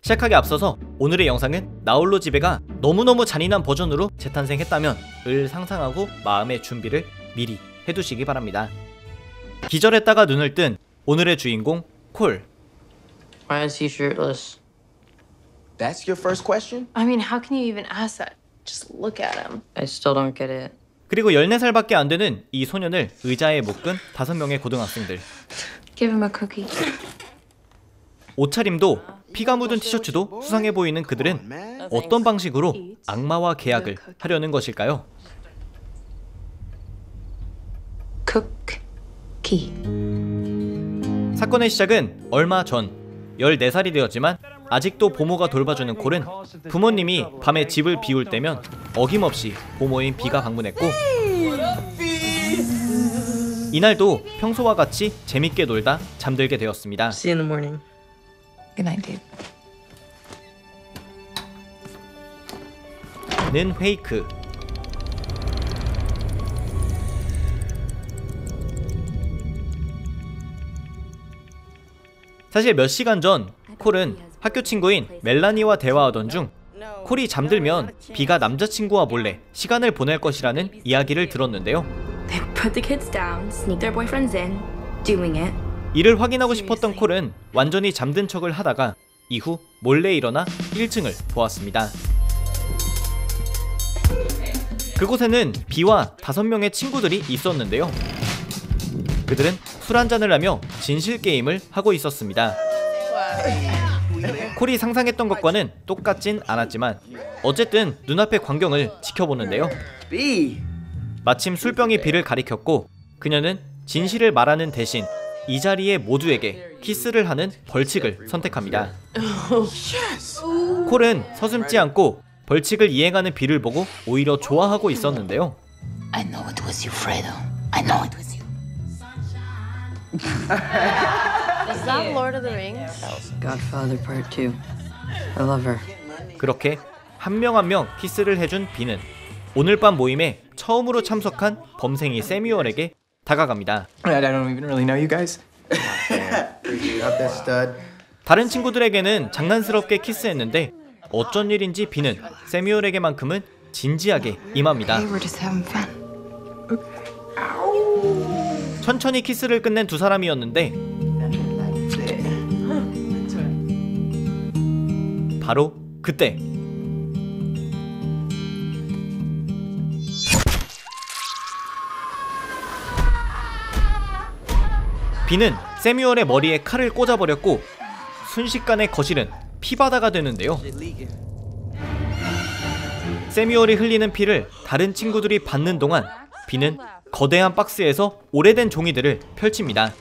시작하기 앞서서 오늘의 영상은 나홀로 집에가 너무너무 잔인한 버전으로 재탄생했다면 을 상상하고 마음의 준비를 미리 해두시기 바랍니다. 기절했다가 눈을 뜬 오늘의 주인공 콜. Why is he shirtless? That's your first question? I mean, how can you even ask that? Just look at him. I still don't get it. 그리고 14살밖에 안 되는 이 소년을 의자에 묶은 5명의 고등학생들. Give him a cookie. 옷차림도 피가 묻은 티셔츠도 수상해 보이는 그들은 어떤 방식으로 악마와 계약을 하려는 것일까요? Cookie. 사건의 시작은 얼마 전 14살이 되었지만 아직도 보모가 돌봐주는 콜은 부모님이 밤에 집을 비울 때면 어김없이 보모인 비가 방문했고 이날도 평소와 같이 재밌게 놀다 잠들게 되었습니다. See you in the morning. Good night, dude. 는 페이크. 사실 몇 시간 전 콜은 학교 친구인 멜라니와 대화하던 중 콜이 잠들면 비가 남자친구와 몰래 시간을 보낼 것이라는 이야기를 들었는데요. They put the kids down, sneak their boyfriends in, doing it. 이를 확인하고 싶었던 콜은 완전히 잠든 척을 하다가 이후 몰래 일어나 1층을 보았습니다. 그곳에는 비와 5명의 친구들이 있었는데요. 그들은 술 한잔을 하며 진실 게임을 하고 있었습니다. 콜이 상상했던 것과는 똑같진 않았지만 어쨌든 눈앞의 광경을 지켜보는데요. 마침 술병이 비를 가리켰고 그녀는 진실을 말하는 대신 이 자리에 모두에게 키스를 하는 벌칙을 선택합니다. 콜은 서슴지 않고 벌칙을 이행하는 비를 보고 오히려 좋아하고 있었는데요. I know it was you, Fredo. I know it was you. Is that Lord of the Rings? Godfather Part 2. I love her. 그렇게 한 명 한 명 키스를 해준 비는 오늘 밤 모임에 처음으로 참석한 범생이 세뮤얼에게 다가갑니다. I don't even really know you guys. 다른 친구들에게는 장난스럽게 키스했는데 어쩐 일인지 비는 세뮤얼에게만큼은 진지하게 임합니다. We're just having fun. 천천히 키스를 끝낸 두 사람이었는데 바로 그때 비는 세뮤얼의 머리에 칼을 꽂아버렸고 순식간에 거실은 피바다가 되는데요. 세뮤얼이 흘리는 피를 다른 친구들이 받는 동안 비는 거대한 박스에서 오래된 종이들을 펼칩니다.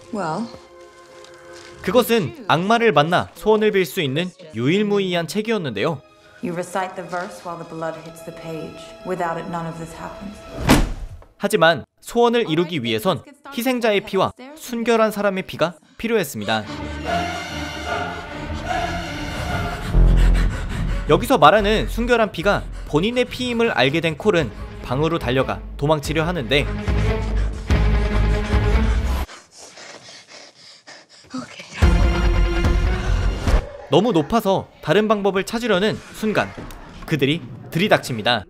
그것은 악마를 만나 소원을 빌 수 있는 유일무이한 책이었는데요. You recite the verse while the blood hits the page. Without it, none of this happens. 하지만 소원을 이루기 위해선 희생자의 피와 순결한 사람의 피가 필요했습니다. 여기서 말하는 순결한 피가 본인의 피임을 알게 된 콜은 방으로 달려가 도망치려 하는데 너무 높아서 다른 방법을 찾으려는 순간 그들이 들이닥칩니다.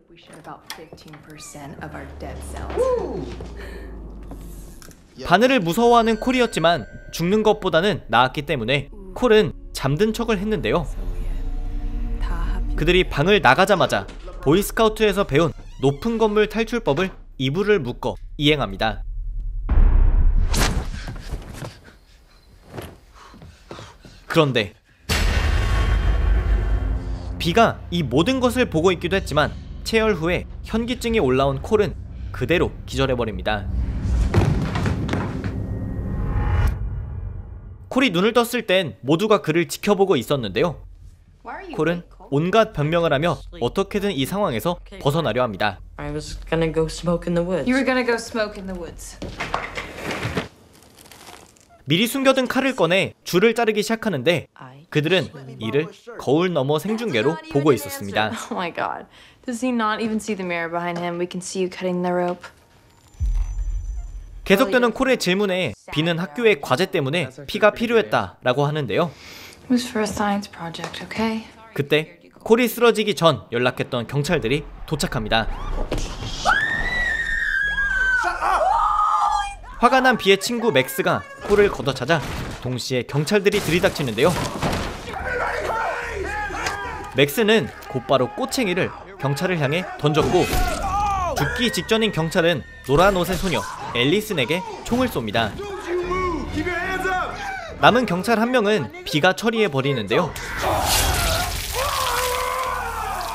바늘을 무서워하는 콜이었지만 죽는 것보다는 나았기 때문에 콜은 잠든 척을 했는데요. 그들이 방을 나가자마자 보이스카우트에서 배운 높은 건물 탈출법을 이불을 묶어 이행합니다. 그런데 비가 이 모든 것을 보고 있기도 했지만 체열 후에 현기증이 올라온 콜은 그대로 기절해버립니다. 콜이 눈을 떴을 땐 모두가 그를 지켜보고 있었는데요. 콜은 온갖 변명을 하며 어떻게든 이 상황에서 벗어나려 합니다. I was gonna go smoke in the woods. You were gonna go smoke in the woods. 미리 숨겨둔 칼을 꺼내 줄을 자르기 시작하는데 그들은 이를 거울 너머 생중계로 보고 있었습니다. Oh my god. Does he not even see the mirror behind him? We can see you cutting the rope. 계속되는 콜의 질문에 비는 학교의 과제 때문에 피가 필요했다라고 하는데요. It was for a science project, okay? 그때 콜이 쓰러지기 전 연락했던 경찰들이 도착합니다. 화가 난 비의 친구 맥스가 콜을 걷어차자 동시에 경찰들이 들이닥치는데요. 맥스는 곧바로 꼬챙이를 경찰을 향해 던졌고 죽기 직전인 경찰은 노란 옷의 소녀 앨리슨에게 총을 쏩니다. 남은 경찰 한 명은 비가 처리해버리는데요.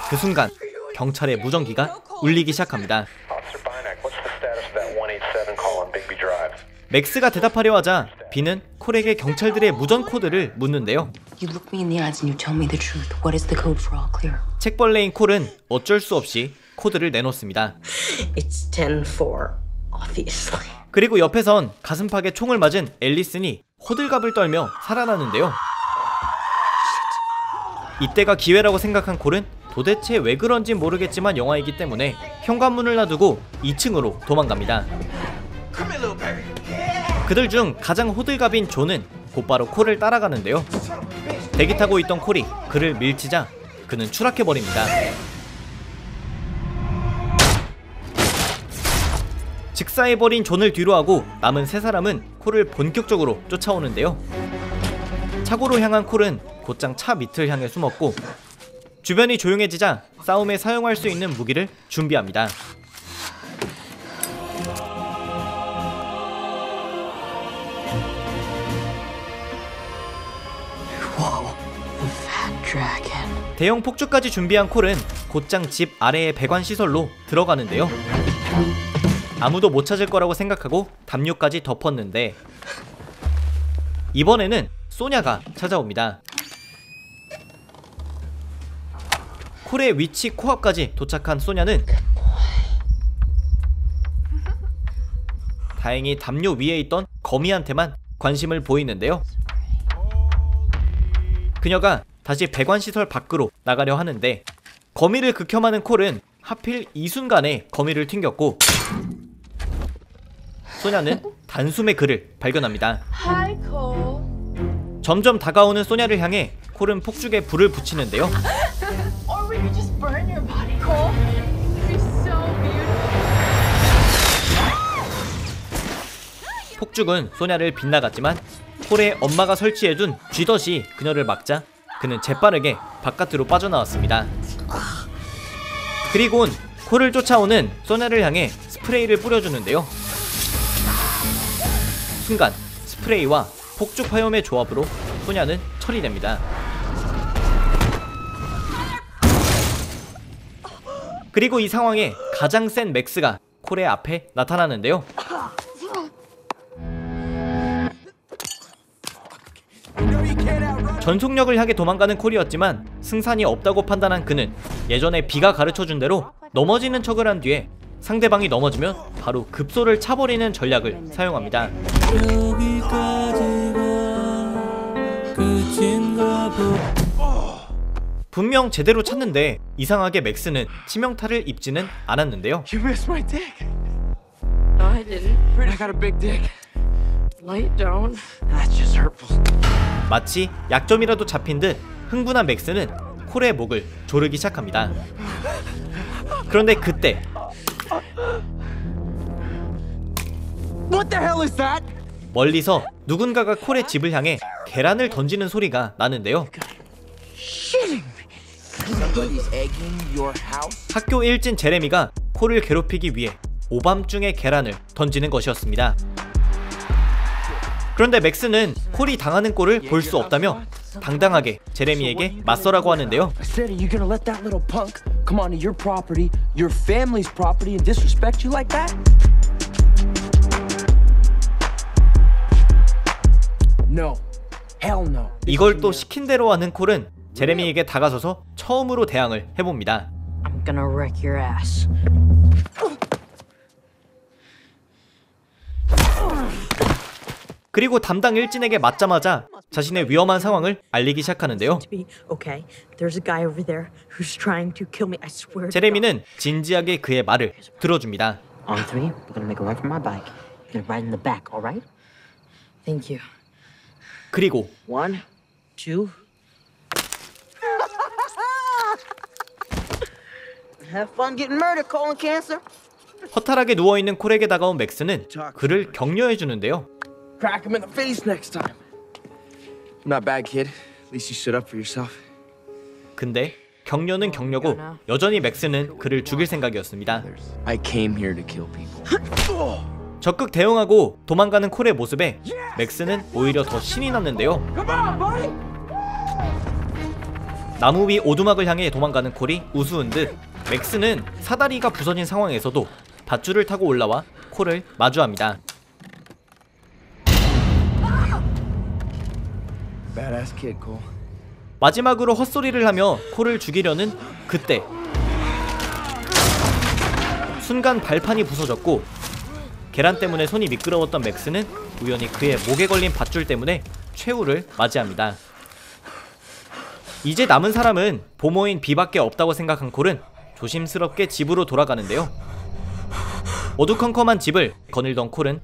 그 순간 경찰의 무전기가 울리기 시작합니다. 맥스가 대답하려 하자 비는 콜에게 경찰들의 무전 코드를 묻는데요. You look me in the eyes and you tell me the truth. What is the code for all clear? 책벌레인 콜은 어쩔 수 없이 코드를 내놓습니다. It's 10-4, obviously. 그리고 옆에선 가슴팍에 총을 맞은 앨리슨이 호들갑을 떨며 살아나는데요. 이때가 기회라고 생각한 콜은 도대체 왜 그런진 모르겠지만 영화이기 때문에 현관문을 놔두고 2층으로 도망갑니다. 그들 중 가장 호들갑인 존은 곧바로 콜을 따라가는데요. 대기 타고 있던 콜이 그를 밀치자 그는 추락해버립니다. 직사해버린 존을 뒤로하고 남은 세 사람은 콜을 본격적으로 쫓아오는데요. 차고로 향한 콜은 곧장 차 밑을 향해 숨었고 주변이 조용해지자 싸움에 사용할 수 있는 무기를 준비합니다. 대형 폭주까지 준비한 콜은 곧장 집 아래의 배관시설로 들어가는데요. 아무도 못 찾을 거라고 생각하고 담요까지 덮었는데 이번에는 소냐가 찾아옵니다. 콜의 위치 코앞까지 도착한 소냐는 다행히 담요 위에 있던 거미한테만 관심을 보이는데요. 그녀가 다시 배관시설 밖으로 나가려 하는데 거미를 극혐하는 콜은 하필 이 순간에 거미를 튕겼고 소냐는 단숨에 그를 발견합니다. 점점 다가오는 소냐를 향해 콜은 폭죽에 불을 붙이는데요. 폭죽은 소냐를 빗나갔지만 콜의 엄마가 설치해둔 쥐덫이 그녀를 막자 그는 재빠르게 바깥으로 빠져나왔습니다. 그리곤 콜을 쫓아오는 소냐를 향해 스프레이를 뿌려주는데요. 순간 스프레이와 폭죽 화염의 조합으로 소냐는 처리됩니다. 그리고 이 상황에 가장 센 맥스가 콜의 앞에 나타나는데요. 전속력을 향해 도망가는 콜이었지만 승산이 없다고 판단한 그는 예전에 비가 가르쳐준 대로 넘어지는 척을 한 뒤에 상대방이 넘어지면 바로 급소를 차버리는 전략을 사용합니다. 분명 제대로 찼는데 이상하게 맥스는 치명타를 입지는 않았는데요. You missed my dick. No, I didn't. I got a big dick. Light down. That's just hurtful. 마치 약점이라도 잡힌 듯 흥분한 맥스는 콜의 목을 조르기 시작합니다. 그런데 그때 What the hell is that? 멀리서 누군가가 콜의 집을 향해 계란을 던지는 소리가 나는데요. Somebody's egging your house? 학교 일진 제레미가 콜을 괴롭히기 위해 오밤중에 계란을 던지는 것이었습니다. 그런데 맥스는 콜이 당하는 꼴을 볼 수 없다며 당당하게 제레미에게 맞서라고 하는데요. I said, are you gonna let that little punk come onto your property, your family's property, and disrespect you like that? No. Hell no. 이걸 또 시킨 대로 하는 콜은 제레미에게 다가서서 처음으로 대항을 해봅니다. I'm gonna wreck your ass. 그리고 담당 일진에게 맞자마자 자신의 위험한 상황을 알리기 시작하는데요. Okay, there's a guy over there who's trying to kill me. I swear. 제레미는 진지하게 그의 말을 들어줍니다. On three, we're gonna make a right for my bike. You're gonna ride in the back, all right? Thank you. 그리고 One, 2. Have fun getting murdered, colon cancer. 허탈하게 누워있는 콜에게 다가온 맥스는 그를 격려해주는데요. Crack him in the face next time. Not bad, kid. At least you stood up for yourself. 근데 격려는 격려고 여전히 맥스는 그를 죽일 생각이었습니다. I came here to kill people. 적극 대응하고 도망가는 콜의 모습에 맥스는 오히려 더 신이 났는데요. 나무 위 오두막을 향해 도망가는 콜이 우스운 듯 맥스는 사다리가 부서진 상황에서도 밧줄을 타고 올라와 콜을 마주합니다. Badass kid, Cole. 마지막으로 헛소리를 하며 콜을 죽이려는 그때 순간 발판이 부서졌고 계란 때문에 손이 미끄러웠던 맥스는 우연히 그의 목에 걸린 밧줄 때문에 최후를 맞이합니다. 이제 남은 사람은 보모인 비밖에 없다고 생각한 콜은 조심스럽게 집으로 돌아가는데요. 어두컴컴한 집을 거닐던 콜은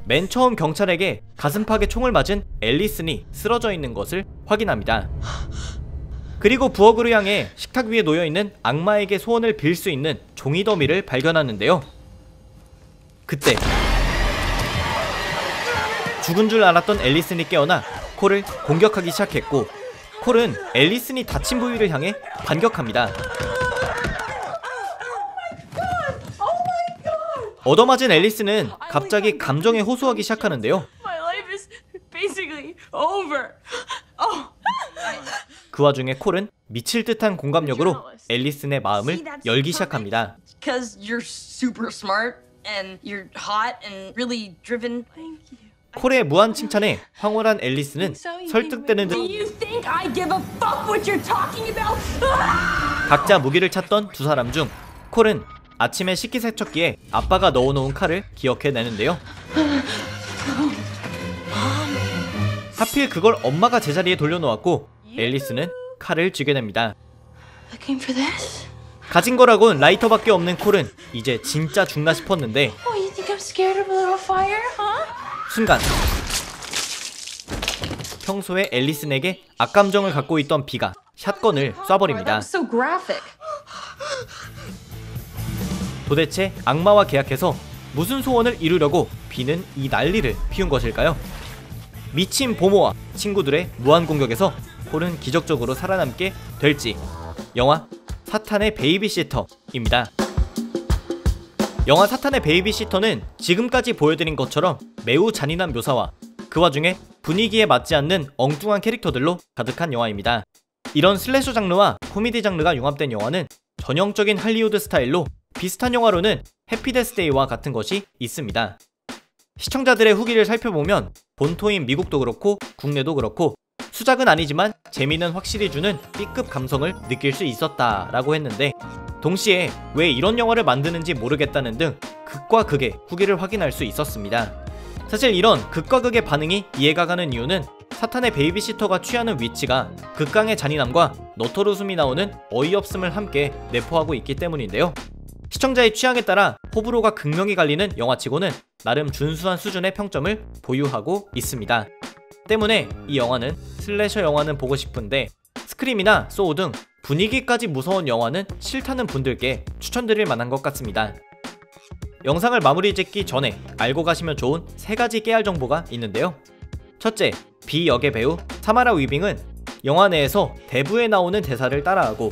맨 처음 경찰에게 가슴팍에 총을 맞은 앨리슨이 쓰러져 있는 것을 확인합니다. 그리고 부엌으로 향해 식탁 위에 놓여있는 악마에게 소원을 빌 수 있는 종이 더미를 발견하는데요. 그때 죽은 줄 알았던 앨리슨이 깨어나 콜을 공격하기 시작했고 콜은 앨리슨이 다친 부위를 향해 반격합니다. 얻어맞은 앨리스는 갑자기 감정에 호소하기 시작하는데요. My life is basically over. 그 와중에 콜은 미칠 듯한 공감력으로 앨리슨의 마음을 열기 시작합니다. Because you're super smart and you're hot and really driven. Thank you. 콜의 무한 칭찬에 황홀한 앨리스는 설득되는 듯 You think I give a fuck what you're talking about? 각자 무기를 찾던 두 사람 중 콜은 아침에 식기세척기에 아빠가 넣어놓은 칼을 기억해내는데요. 하필 그걸 엄마가 제자리에 돌려놓았고 앨리스는 칼을 쥐게 됩니다. I came for this. 가진 거라곤 라이터밖에 없는 콜은 이제 진짜 죽나 싶었는데 Oh, you think I'm scared of a little fire, huh? 순간 평소에 앨리슨에게 악감정을 갖고 있던 비가 샷건을 쏴버립니다. So graphic. 도대체 악마와 계약해서 무슨 소원을 이루려고 비는 이 난리를 피운 것일까요? 미친 보모와 친구들의 무한 공격에서 콜은 기적적으로 살아남게 될지. 영화 사탄의 베이비시터입니다. 영화 사탄의 베이비시터는 지금까지 보여드린 것처럼 매우 잔인한 묘사와 그 와중에 분위기에 맞지 않는 엉뚱한 캐릭터들로 가득한 영화입니다. 이런 슬래셔 장르와 코미디 장르가 융합된 영화는 전형적인 할리우드 스타일로 비슷한 영화로는 해피데스데이와 같은 것이 있습니다. 시청자들의 후기를 살펴보면 본토인 미국도 그렇고 국내도 그렇고 수작은 아니지만 재미는 확실히 주는 B급 감성을 느낄 수 있었다라고 했는데 동시에 왜 이런 영화를 만드는지 모르겠다는 등 극과 극의 후기를 확인할 수 있었습니다. 사실 이런 극과 극의 반응이 이해가 가는 이유는 사탄의 베이비시터가 취하는 위치가 극강의 잔인함과 너털웃음이 나오는 어이없음을 함께 내포하고 있기 때문인데요. 시청자의 취향에 따라 호불호가 극명히 갈리는 영화치고는 나름 준수한 수준의 평점을 보유하고 있습니다. 때문에 이 영화는 슬래셔 영화는 보고 싶은데 스크림이나 소우 등 분위기까지 무서운 영화는 싫다는 분들께 추천드릴 만한 것 같습니다. 영상을 마무리 짓기 전에 알고 가시면 좋은 3가지 깨알 정보가 있는데요. 첫째, 비 역의 배우 사마라 위빙은 영화 내에서 대부에 나오는 대사를 따라하고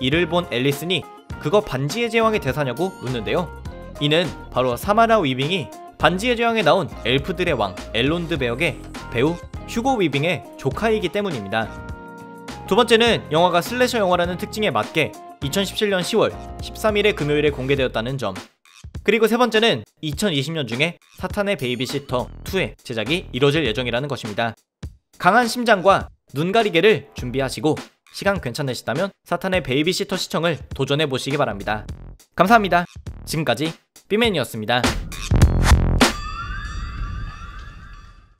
이를 본 앨리슨이 그거 반지의 제왕의 대사냐고 묻는데요. 이는 바로 사마라 위빙이 반지의 제왕에 나온 엘프들의 왕 엘론드 배역의 배우 휴고 위빙의 조카이기 때문입니다. 두 번째는 영화가 슬래셔 영화라는 특징에 맞게 2017년 10월 13일에 금요일에 공개되었다는 점. 그리고 세 번째는 2020년 중에 사탄의 베이비시터 2의 제작이 이뤄질 예정이라는 것입니다. 강한 심장과 눈 가리개를 준비하시고 시간 괜찮으시다면 사탄의 베이비시터 시청을 도전해보시기 바랍니다. 감사합니다. 지금까지 삐맨이었습니다.